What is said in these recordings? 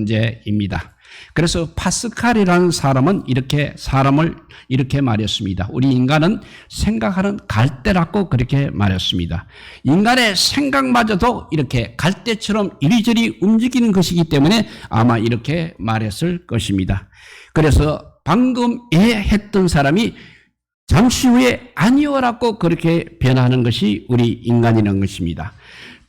존재입니다. 그래서 파스칼이라는 사람은 사람을 이렇게 말했습니다. 우리 인간은 생각하는 갈대라고 그렇게 말했습니다. 인간의 생각마저도 이렇게 갈대처럼 이리저리 움직이는 것이기 때문에 아마 이렇게 말했을 것입니다. 그래서 방금 했던 사람이 잠시 후에 아니오라고 그렇게 변하는 것이 우리 인간이라는 것입니다.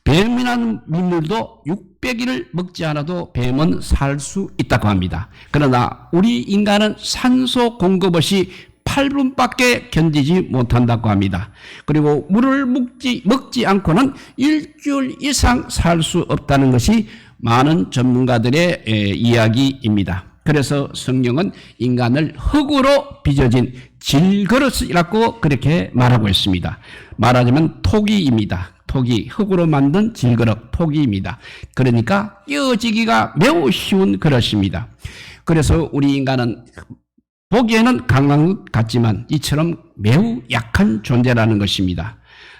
뱀이라는 민물도 600일을 먹지 않아도 뱀은 살 수 있다고 합니다. 그러나 우리 인간은 산소 공급 없이 8분밖에 견디지 못한다고 합니다. 그리고 물을 먹지 않고는 일주일 이상 살 수 없다는 것이 많은 전문가들의 이야기입니다. 그래서 성경은 인간을 흙으로 빚어진 질그릇이라고 그렇게 말하고 있습니다. 말하자면 토기입니다. 토기, 흙으로 만든 질그릇, 토기입니다. 그러니까 깨어지기가 매우 쉬운 그릇입니다. 그래서 우리 인간은 보기에는 강한 것 같지만 이처럼 매우 약한 존재라는 것입니다.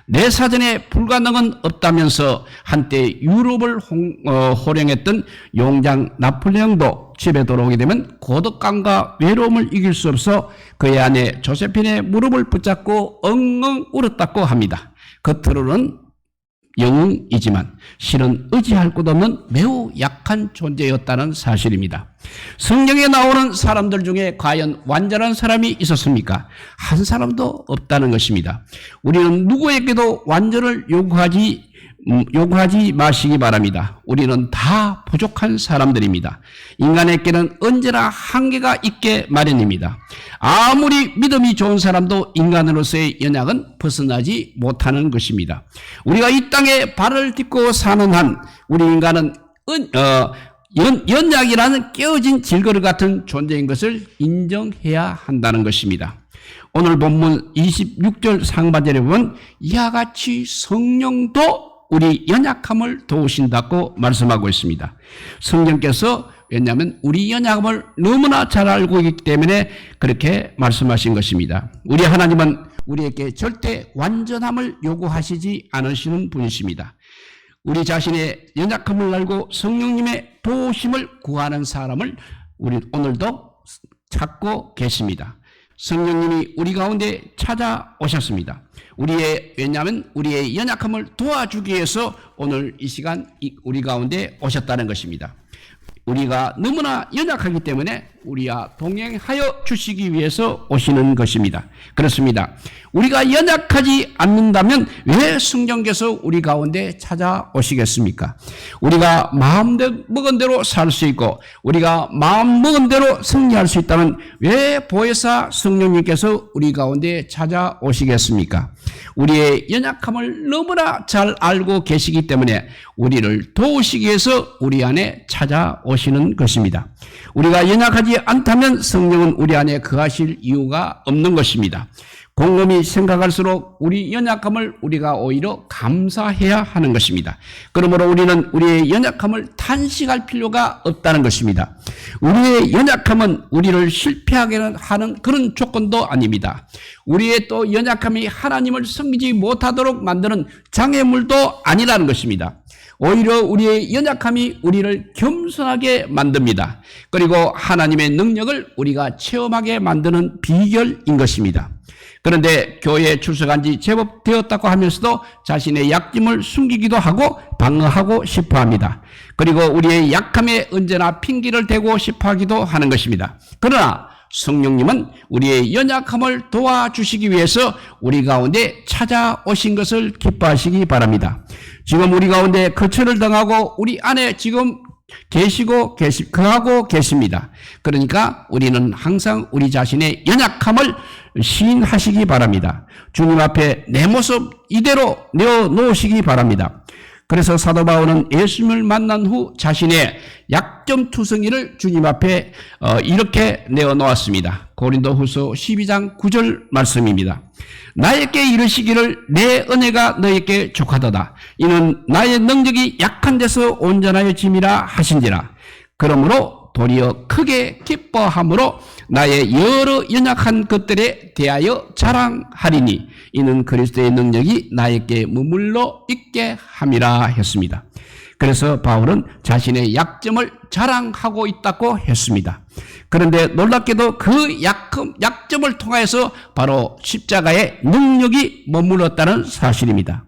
내 사전에 불가능은 없다면서 한때 유럽을 호령했던 용장 나폴레옹도 집에 돌아오게 되면 고독감과 외로움을 이길 수 없어 그의 아내 조세핀의 무릎을 붙잡고 엉엉 울었다고 합니다. 겉으로는 영웅이지만 실은 의지할 곳 없는 매우 약한 존재였다는 사실입니다. 성경에 나오는 사람들 중에 과연 완전한 사람이 있었습니까? 한 사람도 없다는 것입니다. 우리는 누구에게도 완전을 요구하지 마시기 바랍니다. 우리는 다 부족한 사람들입니다. 인간에게는 언제나 한계가 있게 마련입니다. 아무리 믿음이 좋은 사람도 인간으로서의 연약은 벗어나지 못하는 것입니다. 우리가 이 땅에 발을 딛고 사는 한 우리 인간은 연약이라는 깨어진 질그릇 같은 존재인 것을 인정해야 한다는 것입니다. 오늘 본문 26절 상반절에 보면 이와 같이 성령도 우리 연약함을 도우신다고 말씀하고 있습니다. 성령께서 왜냐하면 우리 연약함을 너무나 잘 알고 있기 때문에 그렇게 말씀하신 것입니다. 우리 하나님은 우리에게 절대 완전함을 요구하시지 않으시는 분이십니다. 우리 자신의 연약함을 알고 성령님의 도우심을 구하는 사람을 우리 오늘도 찾고 계십니다. 성령님이 우리 가운데 찾아오셨습니다. 왜냐하면 우리의 연약함을 도와주기 위해서 오늘 이 시간 우리 가운데 오셨다는 것입니다. 우리가 너무나 연약하기 때문에 우리와 동행하여 주시기 위해서 오시는 것입니다. 그렇습니다. 우리가 연약하지 않는다면 왜 성령께서 우리 가운데 찾아오시겠습니까? 우리가 마음 먹은 대로 살 수 있고 우리가 마음 먹은 대로 승리할 수 있다면 왜 보혜사 성령님께서 우리 가운데 찾아오시겠습니까? 우리의 연약함을 너무나 잘 알고 계시기 때문에 우리를 도우시기 위해서 우리 안에 찾아오시는 것입니다. 우리가 연약하지 않다면 성령은 우리 안에 거하실 이유가 없는 것입니다. 곰곰이 생각할수록 우리 연약함을 우리가 오히려 감사해야 하는 것입니다. 그러므로 우리는 우리의 연약함을 탄식할 필요가 없다는 것입니다. 우리의 연약함은 우리를 실패하게 하는 그런 조건도 아닙니다. 우리의 또 연약함이 하나님을 섬기지 못하도록 만드는 장애물도 아니라는 것입니다. 오히려 우리의 연약함이 우리를 겸손하게 만듭니다. 그리고 하나님의 능력을 우리가 체험하게 만드는 비결인 것입니다. 그런데 교회에 출석한 지 제법 되었다고 하면서도 자신의 약점을 숨기기도 하고 방어하고 싶어 합니다. 그리고 우리의 약함에 언제나 핑계를 대고 싶어 하기도 하는 것입니다. 그러나 성령님은 우리의 연약함을 도와주시기 위해서 우리 가운데 찾아오신 것을 기뻐하시기 바랍니다. 지금 우리 가운데 거처를 당하고 우리 안에 지금 거하고 계십니다. 그러니까 우리는 항상 우리 자신의 연약함을 시인하시기 바랍니다. 주님 앞에 내 모습 이대로 내어놓으시기 바랍니다. 그래서 사도 바울은 예수님을 만난 후 자신의 약점투성이를 주님 앞에 이렇게 내어놓았습니다. 고린도후서 12장 9절 말씀입니다. 나에게 이르시기를 내 은혜가 너에게 족하도다. 이는 나의 능력이 약한 데서 온전하여 짐이라 하신지라. 그러므로 도리어 크게 기뻐함으로 나의 여러 연약한 것들에 대하여 자랑하리니 이는 그리스도의 능력이 나에게 머물러 있게 함이라 했습니다. 그래서 바울은 자신의 약점을 자랑하고 있다고 했습니다. 그런데 놀랍게도 그 약점을 통하여서 바로 십자가의 능력이 머물렀다는 사실입니다.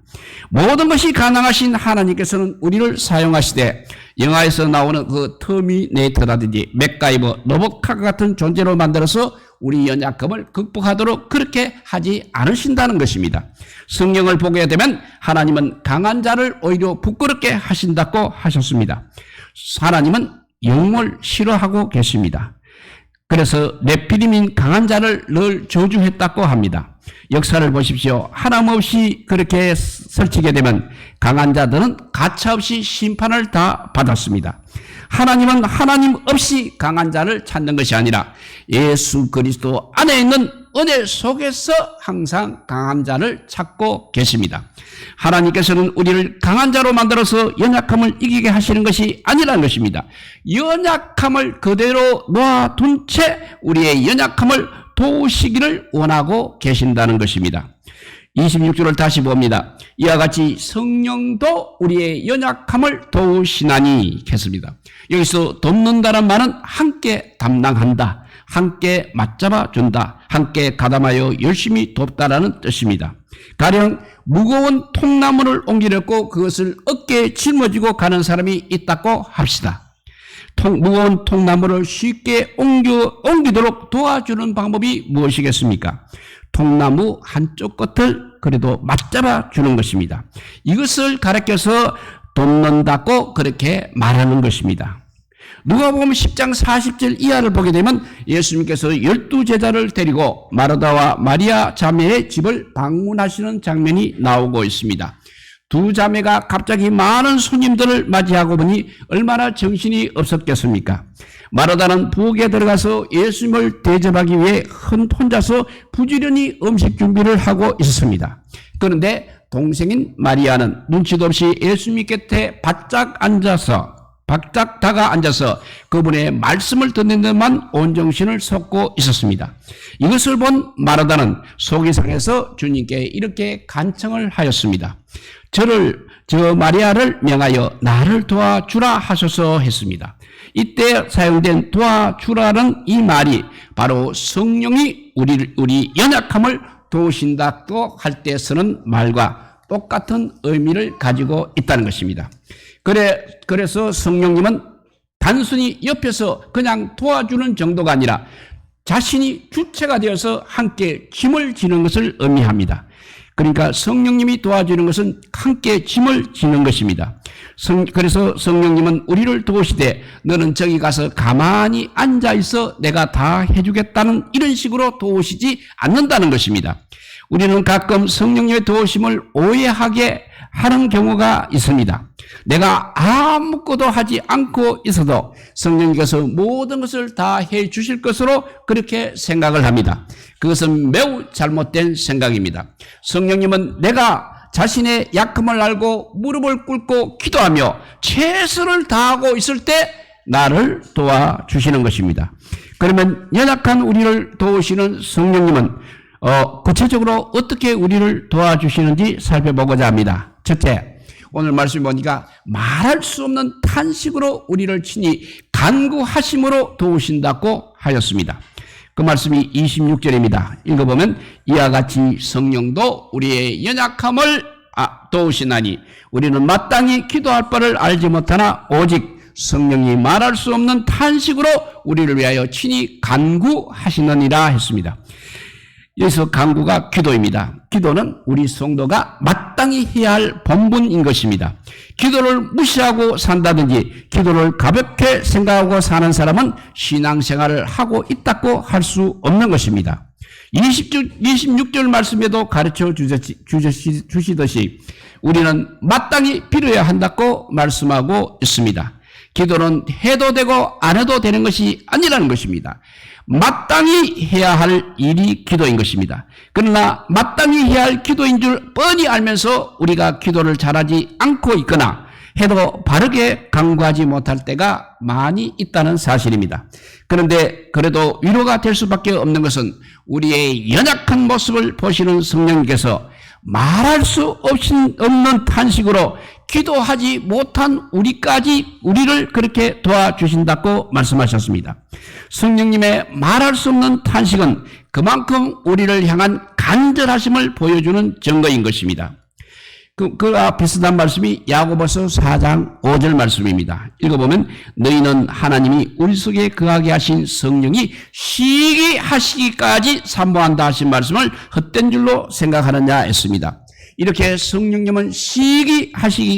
모든 것이 가능하신 하나님께서는 우리를 사용하시되 영화에서 나오는 그 터미네이터라든지 맥가이버, 로봇카 같은 존재로 만들어서 우리 연약함을 극복하도록 그렇게 하지 않으신다는 것입니다. 성경을 보게 되면 하나님은 강한 자를 오히려 부끄럽게 하신다고 하셨습니다. 하나님은 영을 싫어하고 계십니다. 그래서 네피림인 강한 자를 늘 저주했다고 합니다. 역사를 보십시오. 하나님없이 그렇게 설치게 되면 강한 자들은 가차없이 심판을 다 받았습니다. 하나님은 하나님 없이 강한 자를 찾는 것이 아니라 예수 그리스도 안에 있는 은혜 속에서 항상 강한 자를 찾고 계십니다. 하나님께서는 우리를 강한 자로 만들어서 연약함을 이기게 하시는 것이 아니라는 것입니다. 연약함을 그대로 놓아둔 채 우리의 연약함을 도우시기를 원하고 계신다는 것입니다. 26절을 다시 봅니다. 이와 같이 성령도 우리의 연약함을 도우시나니 했습니다. 여기서 돕는다는 말은 함께 담당한다, 함께 맞잡아 준다, 함께 가담하여 열심히 돕다라는 뜻입니다. 가령 무거운 통나무를 옮기려고 그것을 어깨에 짊어지고 가는 사람이 있다고 합시다. 무거운 통나무를 쉽게 옮기도록 도와주는 방법이 무엇이겠습니까? 통나무 한쪽 끝을 그래도 맞잡아 주는 것입니다. 이것을 가르쳐서 돕는다고 그렇게 말하는 것입니다. 누가복음 10장 40절 이하를 보게 되면 예수님께서 12제자를 데리고 마르다와 마리아 자매의 집을 방문하시는 장면이 나오고 있습니다. 두 자매가 갑자기 많은 손님들을 맞이하고 보니 얼마나 정신이 없었겠습니까? 마르다는 부엌에 들어가서 예수님을 대접하기 위해 혼자서 부지런히 음식 준비를 하고 있었습니다. 그런데 동생인 마리아는 눈치도 없이 예수님 곁에 바짝 다가 앉아서 그분의 말씀을 듣는 데만 온정신을 쏟고 있었습니다. 이것을 본 마르다는 속이 상해서 주님께 이렇게 간청을 하였습니다. 저 마리아를 명하여 나를 도와주라 하소서 했습니다. 이때 사용된 도와주라는 이 말이 바로 성령이 우리 연약함을 도우신다고 할 때 쓰는 말과 똑같은 의미를 가지고 있다는 것입니다. 그래서 성령님은 단순히 옆에서 그냥 도와주는 정도가 아니라 자신이 주체가 되어서 함께 짐을 지는 것을 의미합니다. 그러니까 성령님이 도와주는 것은 함께 짐을 지는 것입니다. 그래서 성령님은 우리를 도우시되 너는 저기 가서 가만히 앉아있어 내가 다 해주겠다는 이런 식으로 도우시지 않는다는 것입니다. 우리는 가끔 성령님의 도우심을 오해하게 하는 경우가 있습니다. 내가 아무것도 하지 않고 있어도 성령님께서 모든 것을 다 해 주실 것으로 그렇게 생각을 합니다. 그것은 매우 잘못된 생각입니다. 성령님은 내가 자신의 약함을 알고 무릎을 꿇고 기도하며 최선을 다하고 있을 때 나를 도와주시는 것입니다. 그러면 연약한 우리를 도우시는 성령님은 구체적으로 어떻게 우리를 도와주시는지 살펴보고자 합니다. 첫째, 오늘 말씀 보니까 말할 수 없는 탄식으로 우리를 친히 간구하심으로 도우신다고 하였습니다. 그 말씀이 26절입니다. 읽어보면 이와 같이 성령도 우리의 연약함을 도우시나니 우리는 마땅히 기도할 바를 알지 못하나 오직 성령이 말할 수 없는 탄식으로 우리를 위하여 친히 간구하시느니라 했습니다. 여기서 간구가 기도입니다. 기도는 우리 성도가 마땅히 해야 할 본분인 것입니다. 기도를 무시하고 산다든지 기도를 가볍게 생각하고 사는 사람은 신앙생활을 하고 있다고 할 수 없는 것입니다. 26절 말씀에도 가르쳐 주시듯이 우리는 마땅히 빌어야 한다고 말씀하고 있습니다. 기도는 해도 되고 안 해도 되는 것이 아니라는 것입니다. 마땅히 해야 할 일이 기도인 것입니다. 그러나 마땅히 해야 할 기도인 줄 뻔히 알면서 우리가 기도를 잘하지 않고 있거나 해도 바르게 간구하지 못할 때가 많이 있다는 사실입니다. 그런데 그래도 위로가 될 수밖에 없는 것은 우리의 연약한 모습을 보시는 성령님께서 말할 수 없는 탄식으로 기도하지 못한 우리를 그렇게 도와주신다고 말씀하셨습니다. 성령님의 말할 수 없는 탄식은 그만큼 우리를 향한 간절하심을 보여주는 증거인 것입니다. 그와 비슷한 말씀이 야고보서 4장 5절 말씀입니다. 읽어보면 너희는 하나님이 우리 속에 거하게 하신 성령이 쉬게 하시기까지 사모한다 하신 말씀을 헛된 줄로 생각하느냐 했습니다. 이렇게 성령님은 쉬게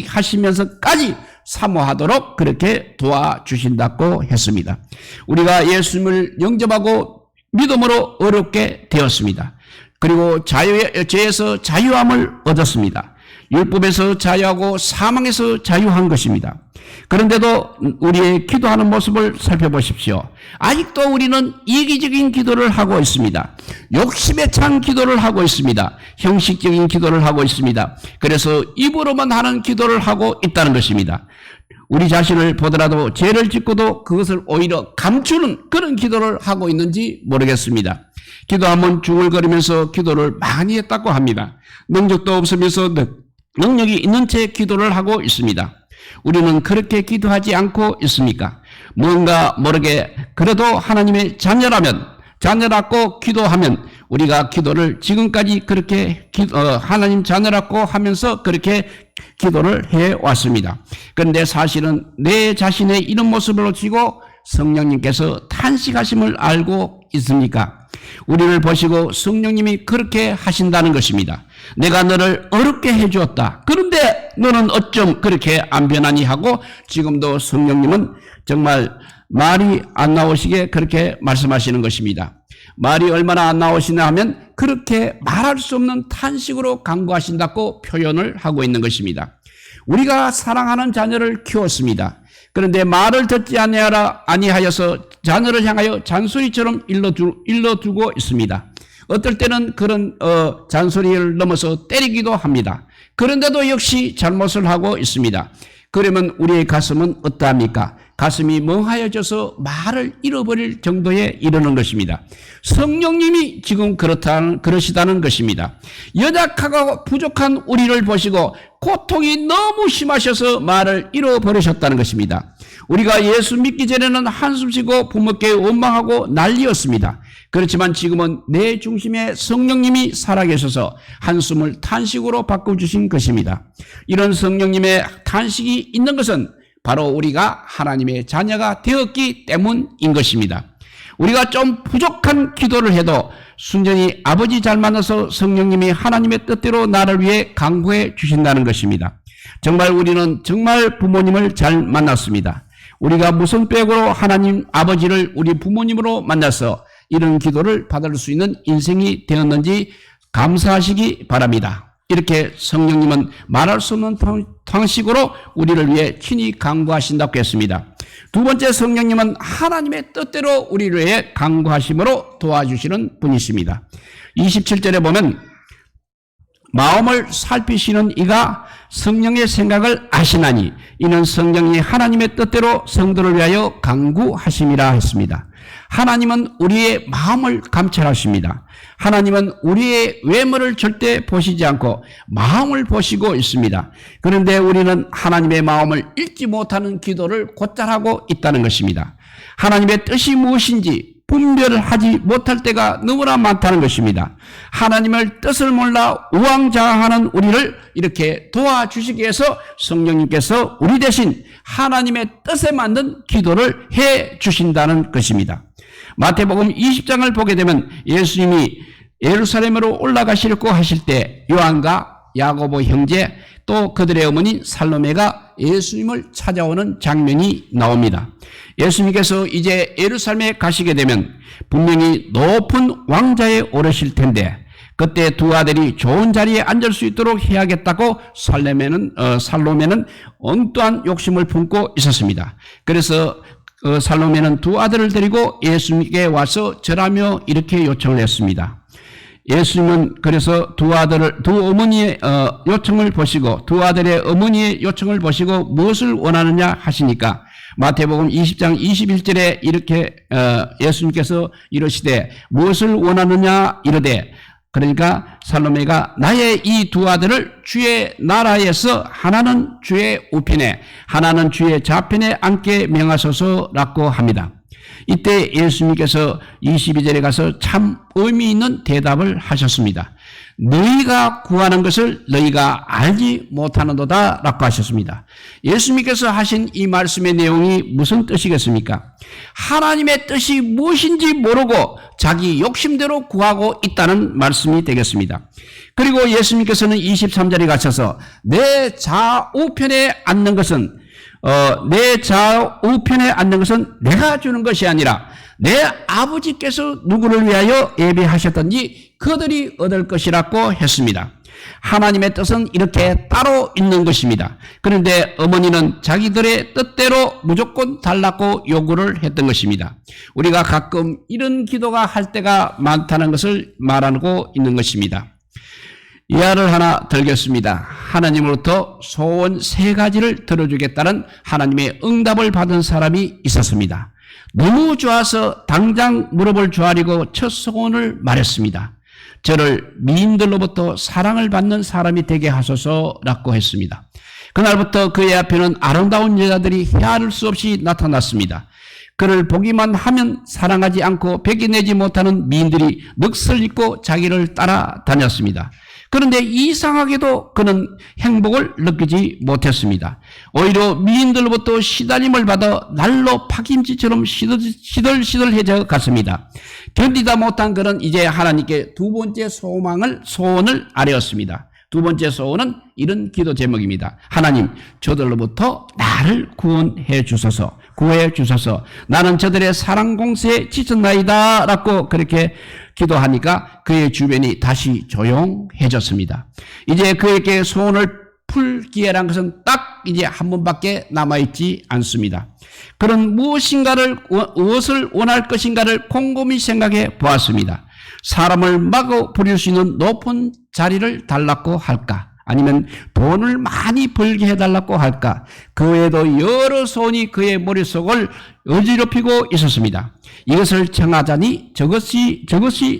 하시면서까지 사모하도록 그렇게 도와주신다고 했습니다. 우리가 예수님을 영접하고 믿음으로 어렵게 되었습니다. 그리고 죄에서 자유함을 얻었습니다. 율법에서 자유하고 사망에서 자유한 것입니다. 그런데도 우리의 기도하는 모습을 살펴보십시오. 아직도 우리는 이기적인 기도를 하고 있습니다. 욕심에 찬 기도를 하고 있습니다. 형식적인 기도를 하고 있습니다. 그래서 입으로만 하는 기도를 하고 있다는 것입니다. 우리 자신을 보더라도 죄를 짓고도 그것을 오히려 감추는 그런 기도를 하고 있는지 모르겠습니다. 기도하면 중얼거리면서 기도를 많이 했다고 합니다. 능력도 없으면서 능력이 있는 채 기도를 하고 있습니다. 우리는 그렇게 기도하지 않고 있습니까? 뭔가 모르게 그래도 하나님의 자녀라고 기도하면 우리가 기도를 지금까지 그렇게 하나님 자녀라고 하면서 그렇게 기도를 해왔습니다. 그런데 사실은 내 자신의 이런 모습을 지고 성령님께서 탄식하심을 알고 있습니까? 우리를 보시고 성령님이 그렇게 하신다는 것입니다. 내가 너를 어렵게 해주었다. 그런데 너는 어쩜 그렇게 안 변하니 하고 지금도 성령님은 정말 말이 안 나오시게 그렇게 말씀하시는 것입니다. 말이 얼마나 안 나오시나 하면 그렇게 말할 수 없는 탄식으로 간구하신다고 표현을 하고 있는 것입니다. 우리가 사랑하는 자녀를 키웠습니다. 그런데 말을 듣지 아니하여서 자녀를 향하여 잔소리처럼 일러두고 있습니다. 어떨 때는 그런 잔소리를 넘어서 때리기도 합니다. 그런데도 역시 잘못을 하고 있습니다. 그러면 우리의 가슴은 어떠합니까? 가슴이 멍하여져서 말을 잃어버릴 정도에 이르는 것입니다. 성령님이 지금 그러시다는 것입니다. 연약하고 부족한 우리를 보시고 고통이 너무 심하셔서 말을 잃어버리셨다는 것입니다. 우리가 예수 믿기 전에는 한숨 쉬고 부모께 원망하고 난리였습니다. 그렇지만 지금은 내 중심에 성령님이 살아계셔서 한숨을 탄식으로 바꿔주신 것입니다. 이런 성령님의 탄식이 있는 것은 바로 우리가 하나님의 자녀가 되었기 때문인 것입니다. 우리가 좀 부족한 기도를 해도 순전히 아버지 잘 만나서 성령님이 하나님의 뜻대로 나를 위해 강구해 주신다는 것입니다. 정말 우리는 정말 부모님을 잘 만났습니다. 우리가 무슨 백으로 하나님 아버지를 우리 부모님으로 만나서 이런 기도를 받을 수 있는 인생이 되었는지 감사하시기 바랍니다. 이렇게 성령님은 말할 수 없는 방식으로 우리를 위해 친히 강구하신다고 했습니다. 두 번째, 성령님은 하나님의 뜻대로 우리를 위해 강구하심으로 도와주시는 분이십니다. 27절에 보면 마음을 살피시는 이가 성령의 생각을 아시나니 이는 성령이 하나님의 뜻대로 성도를 위하여 강구하심이라 했습니다. 하나님은 우리의 마음을 감찰하십니다. 하나님은 우리의 외모를 절대 보시지 않고 마음을 보시고 있습니다. 그런데 우리는 하나님의 마음을 읽지 못하는 기도를 곧잘 하고 있다는 것입니다. 하나님의 뜻이 무엇인지 분별하지 못할 때가 너무나 많다는 것입니다. 하나님의 뜻을 몰라 우왕좌왕하는 우리를 이렇게 도와주시기 위해서 성령님께서 우리 대신 하나님의 뜻에 맞는 기도를 해 주신다는 것입니다. 마태복음 20장을 보게 되면 예수님이 예루살렘으로 올라가시려고 하실 때 요한과 야고보 형제 또 그들의 어머니 살로메가 예수님을 찾아오는 장면이 나옵니다. 예수님께서 이제 예루살렘에 가시게 되면 분명히 높은 왕자에 오르실 텐데 그때 두 아들이 좋은 자리에 앉을 수 있도록 해야겠다고 살로메는 엉뚱한 욕심을 품고 있었습니다. 그래서 살로메는 두 아들을 데리고 예수님께 와서 절하며 이렇게 요청을 했습니다. 예수님은 그래서 두 어머니의 요청을 보시고 두 아들의 어머니의 요청을 보시고 무엇을 원하느냐 하시니까 마태복음 20장 21절에 이렇게 예수님께서 이러시되 무엇을 원하느냐 이르되 그러니까 살로메가 나의 이 두 아들을 주의 나라에서 하나는 주의 우편에 하나는 주의 좌편에 앉게 명하소서라고 합니다. 이때 예수님께서 22절에 가서 참 의미 있는 대답을 하셨습니다. 너희가 구하는 것을 너희가 알지 못하는도다 라고 하셨습니다. 예수님께서 하신 이 말씀의 내용이 무슨 뜻이겠습니까? 하나님의 뜻이 무엇인지 모르고 자기 욕심대로 구하고 있다는 말씀이 되겠습니다. 그리고 예수님께서는 23절에 가셔서 내 좌우편에 앉는 것은 내 좌우편에 앉는 것은 내가 주는 것이 아니라 내 아버지께서 누구를 위하여 예비하셨던지 그들이 얻을 것이라고 했습니다. 하나님의 뜻은 이렇게 따로 있는 것입니다. 그런데 어머니는 자기들의 뜻대로 무조건 달라고 요구를 했던 것입니다. 우리가 가끔 이런 기도가 할 때가 많다는 것을 말하고 있는 것입니다. 예화를 하나 들겠습니다. 하나님으로부터 소원 3가지를 들어주겠다는 하나님의 응답을 받은 사람이 있었습니다. 너무 좋아서 당장 무릎을 조아리고 첫 소원을 말했습니다. 저를 미인들로부터 사랑을 받는 사람이 되게 하소서라고 했습니다. 그날부터 그의 앞에는 아름다운 여자들이 헤아릴 수 없이 나타났습니다. 그를 보기만 하면 사랑하지 않고 배기내지 못하는 미인들이 넋을 잃고 자기를 따라다녔습니다. 그런데 이상하게도 그는 행복을 느끼지 못했습니다. 오히려 미인들로부터 시달림을 받아 날로 파김치처럼 시들시들해져 갔습니다. 견디다 못한 그는 이제 하나님께 두 번째 소원을 아뢰었습니다. 두 번째 소원은 이런 기도 제목입니다. 하나님, 저들로부터 나를 구원해 주소서, 구해 주소서. 나는 저들의 사랑 공세에 지쳤나이다 라고 그렇게 기도하니까 그의 주변이 다시 조용해졌습니다. 이제 그에게 소원을 풀 기회란 것은 딱 이제 한 번밖에 남아있지 않습니다. 그는 무엇을 원할 것인가를 곰곰이 생각해 보았습니다. 사람을 마구 부릴 수 있는 높은 자리를 달라고 할까? 아니면 돈을 많이 벌게 해달라고 할까? 그 외에도 여러 소원이 그의 머릿속을 어지럽히고 있었습니다. 이것을 청하자니 저것이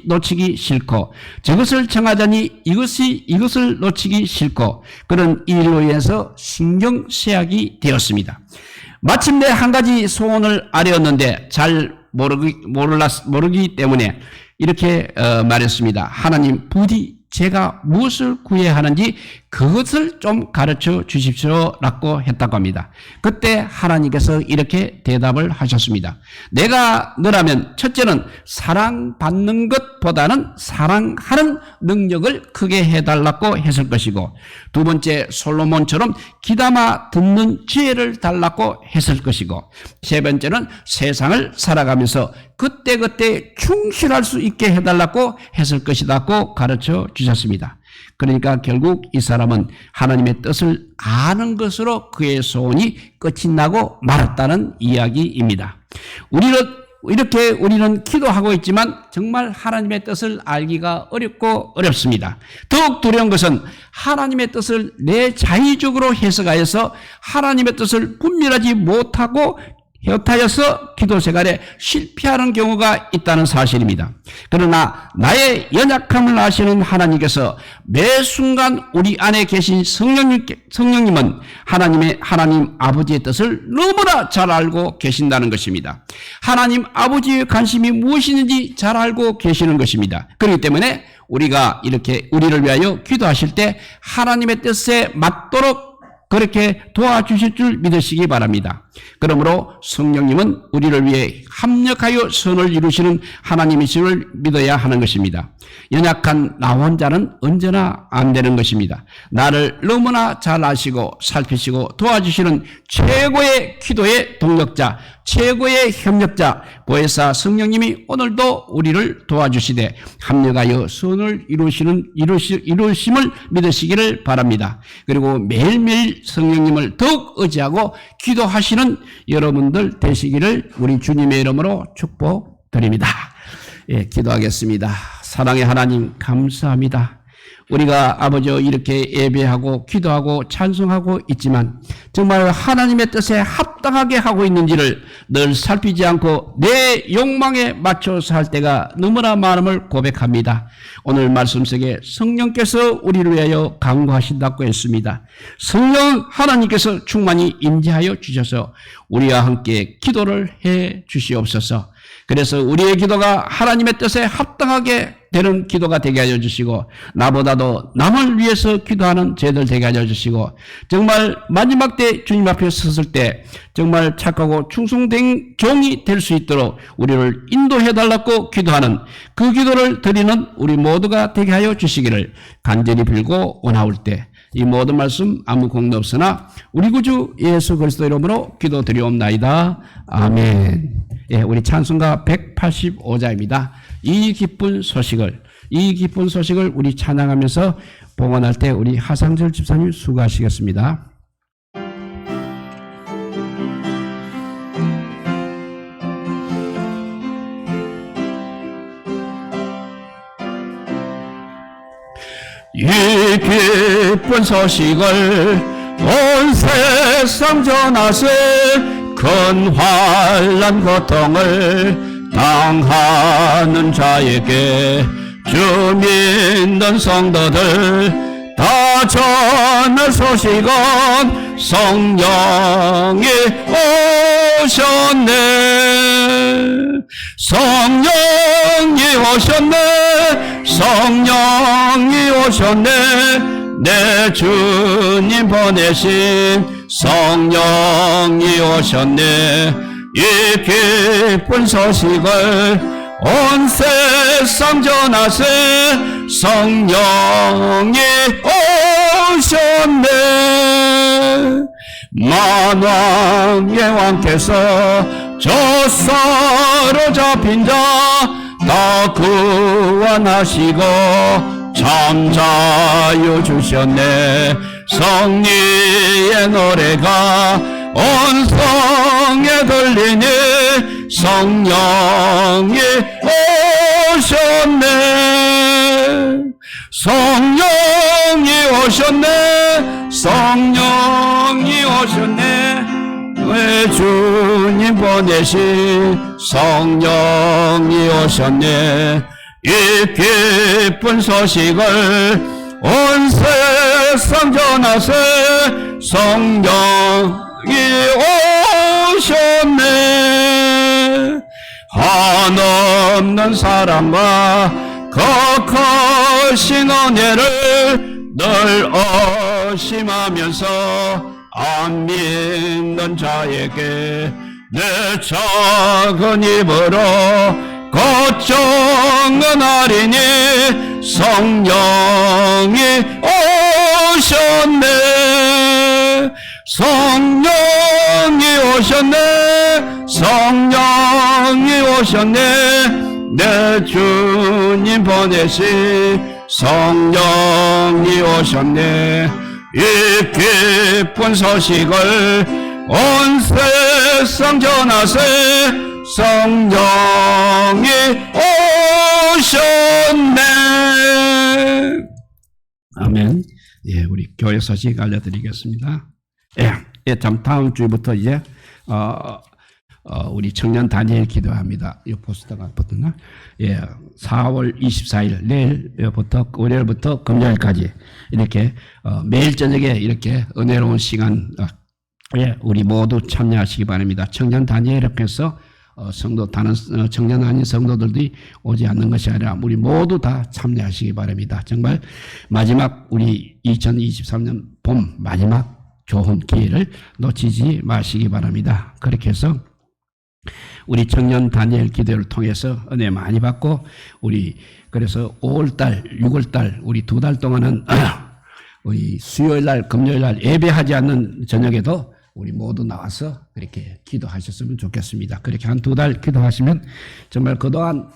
놓치기 싫고, 저것을 청하자니 이것을 놓치기 싫고, 그런 일로 인해서 신경쇠약이 되었습니다. 마침내 한 가지 소원을 아뢰었는데 잘 모르기 때문에 이렇게 말했습니다. 하나님, 부디 제가 무엇을 구해야 하는지 그것을 좀 가르쳐 주십시오 라고 했다고 합니다. 그때 하나님께서 이렇게 대답을 하셨습니다. 내가 너라면 첫째는 사랑받는 것보다는 사랑하는 능력을 크게 해달라고 했을 것이고, 두 번째 솔로몬처럼 귀담아 듣는 지혜를 달라고 했을 것이고, 세 번째는 세상을 살아가면서 그때그때 충실할 수 있게 해달라고 했을 것이라고 가르쳐 주셨습니다. 그러니까 결국 이 사람은 하나님의 뜻을 아는 것으로 그의 소원이 끝이 나고 말았다는 이야기입니다. 우리는 기도하고 있지만 정말 하나님의 뜻을 알기가 어렵습니다. 더욱 두려운 것은 하나님의 뜻을 내 자의적으로 해석하여서 하나님의 뜻을 분별하지 못하고 혀타여서 기도 생활에 실패하는 경우가 있다는 사실입니다. 그러나 나의 연약함을 아시는 하나님께서 매 순간 우리 안에 계신 성령님은 하나님 아버지의 뜻을 너무나 잘 알고 계신다는 것입니다. 하나님 아버지의 관심이 무엇인지 잘 알고 계시는 것입니다. 그렇기 때문에 우리가 이렇게 우리를 위하여 기도하실 때 하나님의 뜻에 맞도록 그렇게 도와주실 줄 믿으시기 바랍니다. 그러므로 성령님은 우리를 위해 합력하여 선을 이루시는 하나님이심을 믿어야 하는 것입니다. 연약한 나 혼자는 언제나 안 되는 것입니다. 나를 너무나 잘 아시고 살피시고 도와주시는 최고의 기도의 동력자, 최고의 협력자 보혜사 성령님이 오늘도 우리를 도와주시되 합력하여 선을 이루심을 믿으시기를 바랍니다. 그리고 매일매일 성령님을 더욱 의지하고 기도하시는 여러분들 되시기를 우리 주님의 이름으로 축복드립니다. 예, 기도하겠습니다. 사랑의 하나님 감사합니다. 우리가 아버지 이렇게 예배하고 기도하고 찬송하고 있지만 정말 하나님의 뜻에 합당하게 하고 있는지를 늘 살피지 않고 내 욕망에 맞춰서 할 때가 너무나 많음을 고백합니다. 오늘 말씀 속에 성령께서 우리를 위하여 강구하신다고 했습니다. 성령 하나님께서 충만히 임재하여 주셔서 우리와 함께 기도를 해 주시옵소서. 그래서 우리의 기도가 하나님의 뜻에 합당하게 되는 기도가 되게 하여 주시고 나보다도 남을 위해서 기도하는 저희들 되게 하여 주시고 정말 마지막 때 주님 앞에 섰을 때 정말 착하고 충성된 종이 될 수 있도록 우리를 인도해 달라고 기도하는 그 기도를 드리는 우리 모두가 되게 하여 주시기를 간절히 빌고 원하올 때 이 모든 말씀 아무 공도 없으나 우리 구주 예수 그리스도 이름으로 기도드리옵나이다. 아멘. 예, 우리 찬송가 185자입니다. 이 기쁜 소식을 우리 찬양하면서 봉헌할 때 우리 하상철 집사님 수고하시겠습니다. 이 기쁜 소식을 온 세상 전하세 큰 환난 고통을 당하는 자에게 주 믿는 성도들 다 전할 소식은 성령이 오셨네. 성령이 오셨네. 성령이 오셨네. 내 주님 보내신 성령이 오셨네. 이 기쁜 소식을 온 세상 전하세 성령이 오셨네. 만왕의 왕께서 저 사로잡힌 자 다 구원하시고 참 자유 주셨네. 성리의 노래가 온 성에 들리니 성령이 오셨네. 성령이 오셨네. 성령이 오셨네. 왜 주님 보내신 성령이 오셨네. 이 기쁜 소식을 온 세상 전하세 성령이 오셨네. 한없는 사랑과 거룩하신 은혜를 늘 의심하면서 안 믿는 자에게 내 작은 입으로 걱정은 하리니 성령이 오셨네. 성령이 오셨네. 성령이 오셨네. 내 주님 보내신 성령이 오셨네. 이 기쁜 소식을 온 세상 전하세 성령이 오셨네. 아멘. 예, 우리 교회 소식 알려드리겠습니다. 예, 참 다음 주부터 이제 우리 청년 다니엘 기도합니다. 이 포스터가 붙었나? 예, 4월 24일 내일부터 월요일부터 금요일까지 이렇게 매일 저녁에 이렇게 은혜로운 시간 예, 우리 모두 참여하시기 바랍니다. 청년 다니엘 협회에서 성도 다른 청년 아닌 성도들이 오지 않는 것이 아니라 우리 모두 다 참여하시기 바랍니다. 정말 마지막 우리 2023년 봄 마지막 좋은 기회를 놓치지 마시기 바랍니다. 그렇게 해서 우리 청년 다니엘 기도를 통해서 은혜 많이 받고 우리 그래서 5월달, 6월달 우리 2달 동안은 우리 수요일날, 금요일날 예배하지 않는 저녁에도 우리 모두 나와서 그렇게 기도하셨으면 좋겠습니다. 그렇게 한 2달 기도하시면 정말 그동안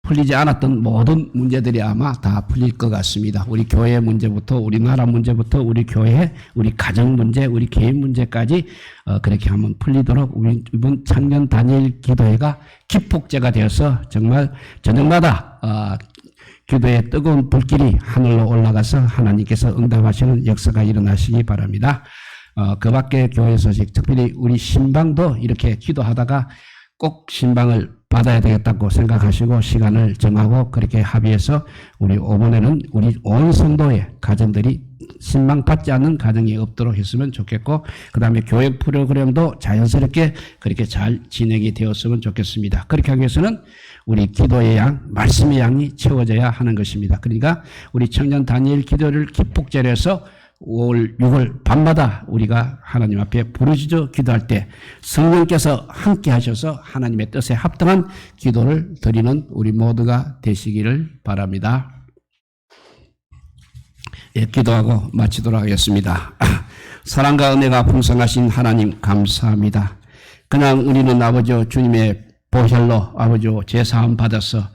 풀리지 않았던 모든 문제들이 아마 다 풀릴 것 같습니다. 우리 교회 문제부터 우리나라 문제부터 우리 교회, 우리 가정 문제, 우리 개인 문제까지 그렇게 하면 풀리도록 우리 이번 청년 다니엘 기도회가 기폭제가 되어서 정말 저녁마다 기도의 뜨거운 불길이 하늘로 올라가서 하나님께서 응답하시는 역사가 일어나시기 바랍니다. 그 밖에 교회 소식, 특별히 우리 신방도 이렇게 기도하다가 꼭 신방을 받아야 되겠다고 생각하시고 시간을 정하고 그렇게 합의해서 우리 이번에는 우리 온 성도의 가정들이 신방 받지 않는 가정이 없도록 했으면 좋겠고, 그 다음에 교육 프로그램도 자연스럽게 그렇게 잘 진행이 되었으면 좋겠습니다. 그렇게 하기 위해서는 우리 기도의 양, 말씀의 양이 채워져야 하는 것입니다. 그러니까 우리 청년 다니엘 기도를 기폭제해서 5월, 6월 밤마다 우리가 하나님 앞에 부르짖어 기도할 때 성령께서 함께 하셔서 하나님의 뜻에 합당한 기도를 드리는 우리 모두가 되시기를 바랍니다. 예, 기도하고 마치도록 하겠습니다. 사랑과 은혜가 풍성하신 하나님 감사합니다. 그냥 우리는 아버지 주님의 보혈로 아버지 제사함 받아서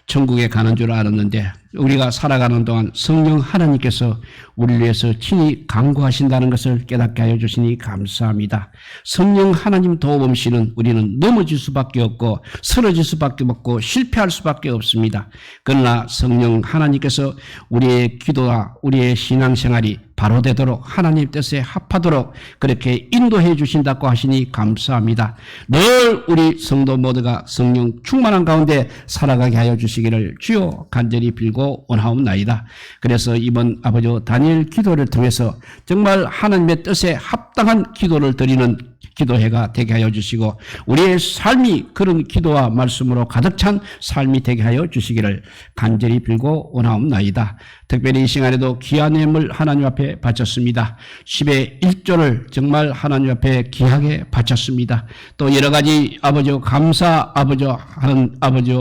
천국에 가는 줄 알았는데 우리가 살아가는 동안 성령 하나님께서 우리를 위해서 친히 강구하신다는 것을 깨닫게 하여 주시니 감사합니다. 성령 하나님 도움 없이는 우리는 넘어질 수밖에 없고 쓰러질 수밖에 없고 실패할 수밖에 없습니다. 그러나 성령 하나님께서 우리의 기도와 우리의 신앙생활이 바로 되도록 하나님 뜻에 합하도록 그렇게 인도해 주신다고 하시니 감사합니다. 늘 우리 성도 모두가 성령 충만한 가운데 살아가게 하여 주시기를 주여 간절히 빌고 원하옵나이다. 그래서 이번 아버지 다니엘 기도를 통해서 정말 하나님의 뜻에 합당한 기도를 드리는 기도회가 되게 하여 주시고 우리의 삶이 그런 기도와 말씀으로 가득 찬 삶이 되게 하여 주시기를 간절히 빌고 원하옵나이다. 특별히 이 시간에도 귀한 예물 하나님 앞에 바쳤습니다. 10의 1조를 정말 하나님 앞에 귀하게 바쳤습니다. 또 여러 가지 아버지 감사 하는 아버지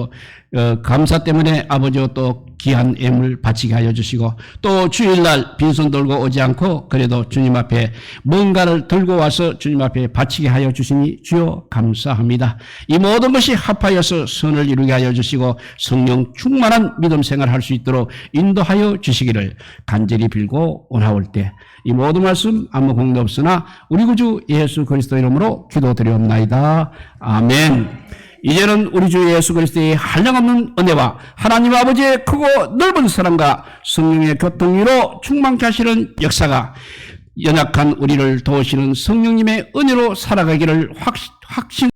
감사 때문에 아버지 또 귀한 예물 바치게 하여 주시고 또 주일날 빈손 들고 오지 않고 그래도 주님 앞에 뭔가를 들고 와서 주님 앞에 바치게 하여 주시니 주여 감사합니다. 이 모든 것이 합하여서 선을 이루게 하여 주시고 성령 충만한 믿음 생활할 수 있도록 인도하여 주시기를 간절히 빌고 원하올 때 이 모든 말씀 아무 공도 없으나 우리 구주 예수 그리스도 이름으로 기도드리옵나이다. 아멘. 이제는 우리 주 예수 그리스도의 한량없는 은혜와 하나님 아버지의 크고 넓은 사랑과 성령의 교통으로 충만케 하시는 역사가 연약한 우리를 도우시는 성령님의 은혜로 살아가기를 확신